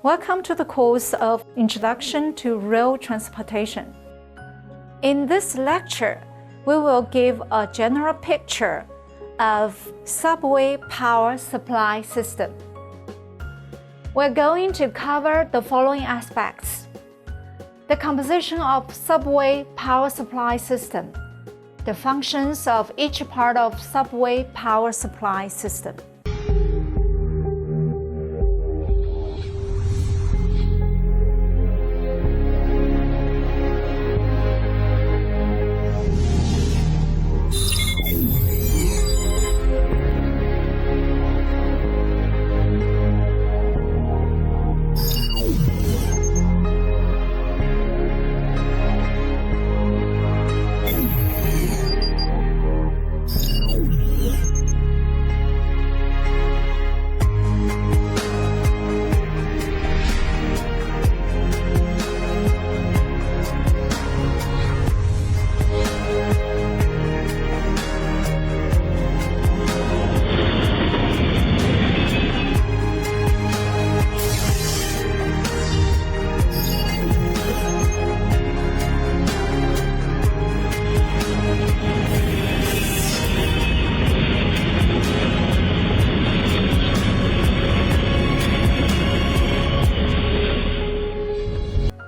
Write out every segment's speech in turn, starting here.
Welcome to the course of Introduction to Rail Transportation. In this lecture, we will give a general picture of subway power supply system. We're going to cover the following aspects: the composition of subway power supply system, the functions of each part of subway power supply system.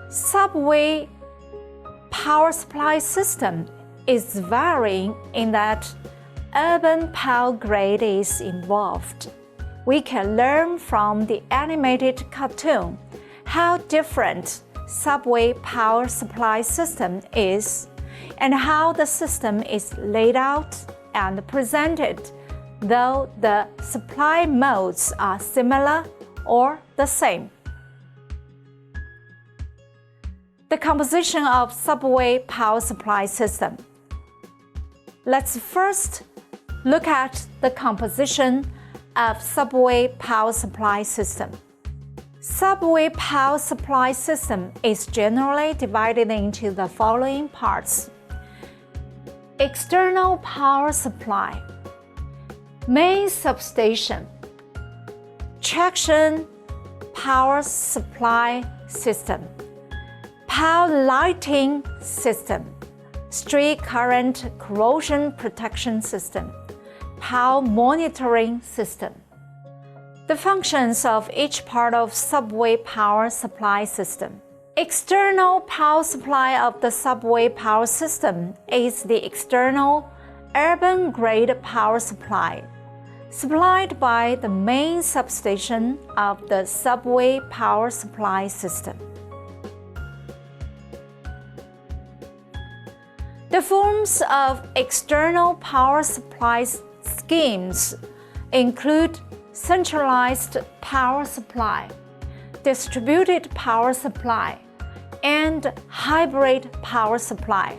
Subway power supply system is varying in that urban power grid is involved. We can learn from the animated cartoon how different subway power supply system is and how the system is laid out and presented, though the supply modes are similar or the same. The composition of subway power supply system. Let's first look at the composition of subway power supply system. Subway power supply system is generally divided into the following parts: external power supply, main substation, traction power supply system, power lighting system, street current corrosion protection system, power monitoring system. The functions of each part of subway power supply system. External power supply of the subway power system is the external urban grade power supply, supplied by the main substation of the subway power supply system. The forms of external power supply schemes include centralized power supply, distributed power supply, and hybrid power supply.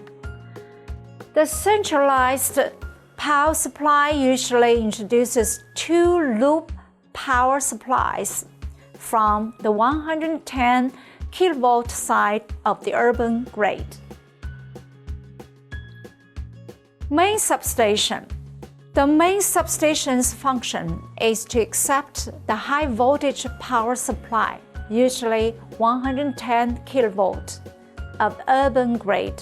The centralized power supply usually introduces two loop power supplies from the 110 kV side of the urban grid. Main substation. The main substation's function is to accept the high voltage power supply, usually 110 kV, of urban grid,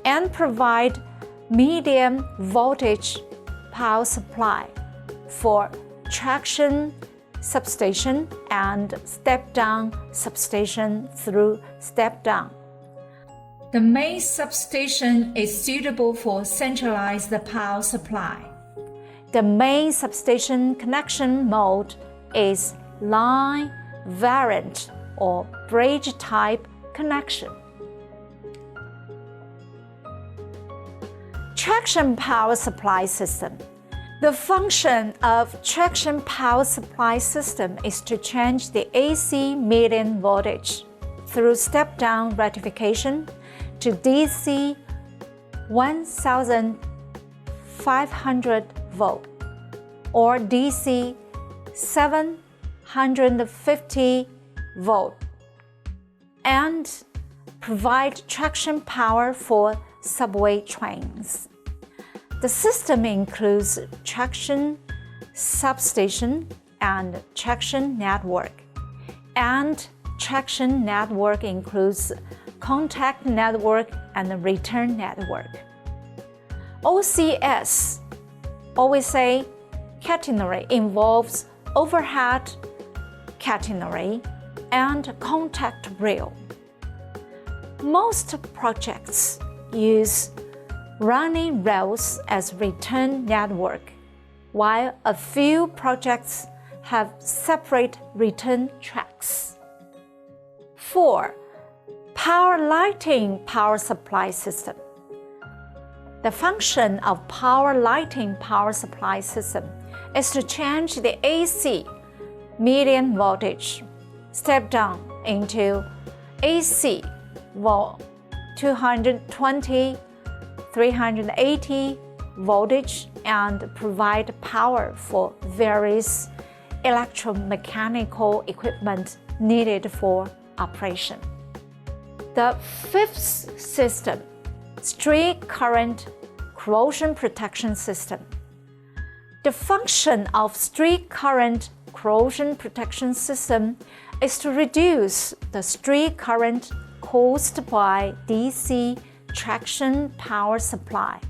and provide medium voltage power supply for traction substation and step-down substation through step-down. The main substation is suitable for centralized power supply. The main substation connection mode is line variant or bridge type connection. Traction power supply system. The function of traction power supply system is to change the AC median voltage through step-down rectification to DC 1500 volt or DC 750 volt and provide traction power for subway trains. The system includes traction substation and traction network and traction network includes contact network and return network. OCS, always say catenary, involves overhead catenary and contact rail. Most projects use running rails as return network, while a few projects have separate return tracks. 4. Power lighting power supply system. The function of power lighting power supply system is to change the AC median voltage step down into AC 220, 380 voltage and provide power for various electromechanical equipment needed for operation. The 5th system, street current corrosion protection system. The function of street current corrosion protection system is to reduce the street current caused by DC traction power supply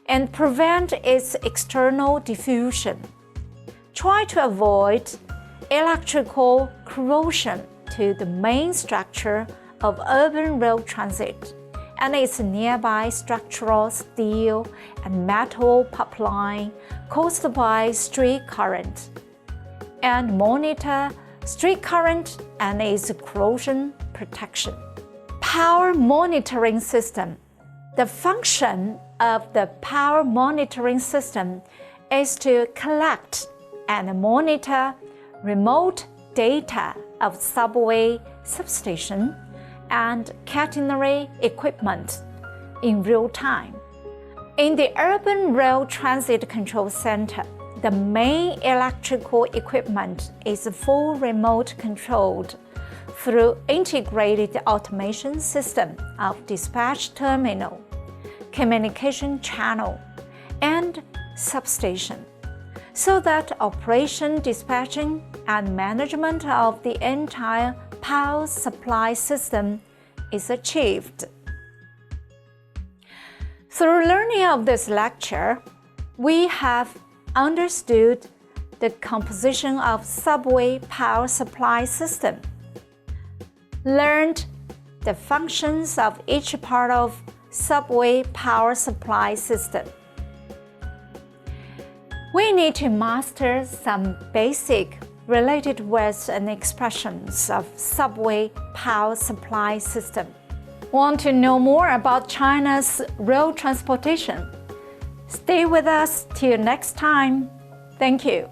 and prevent its external diffusion. Try to avoid electrical corrosion to the main structure of urban rail transit and its nearby structural steel and metal pipeline caused by street current, and monitor street current and its corrosion protection. Power monitoring system. The function of the power monitoring system is to collect and monitor remote data of subway, substation, and catenary equipment in real time. In the Urban Rail Transit Control Center, the main electrical equipment is full remote controlled through integrated automation system of dispatch terminal, communication channel, and substation, so that operation, dispatching, and management of the entire power supply system is achieved. Through learning of this lecture, we have understood the composition of subway power supply system, learned the functions of each part of subway power supply system. We need to master some basic related words and expressions of subway power supply system. Want to know more about China's rail transportation? Stay with us till next time. Thank you.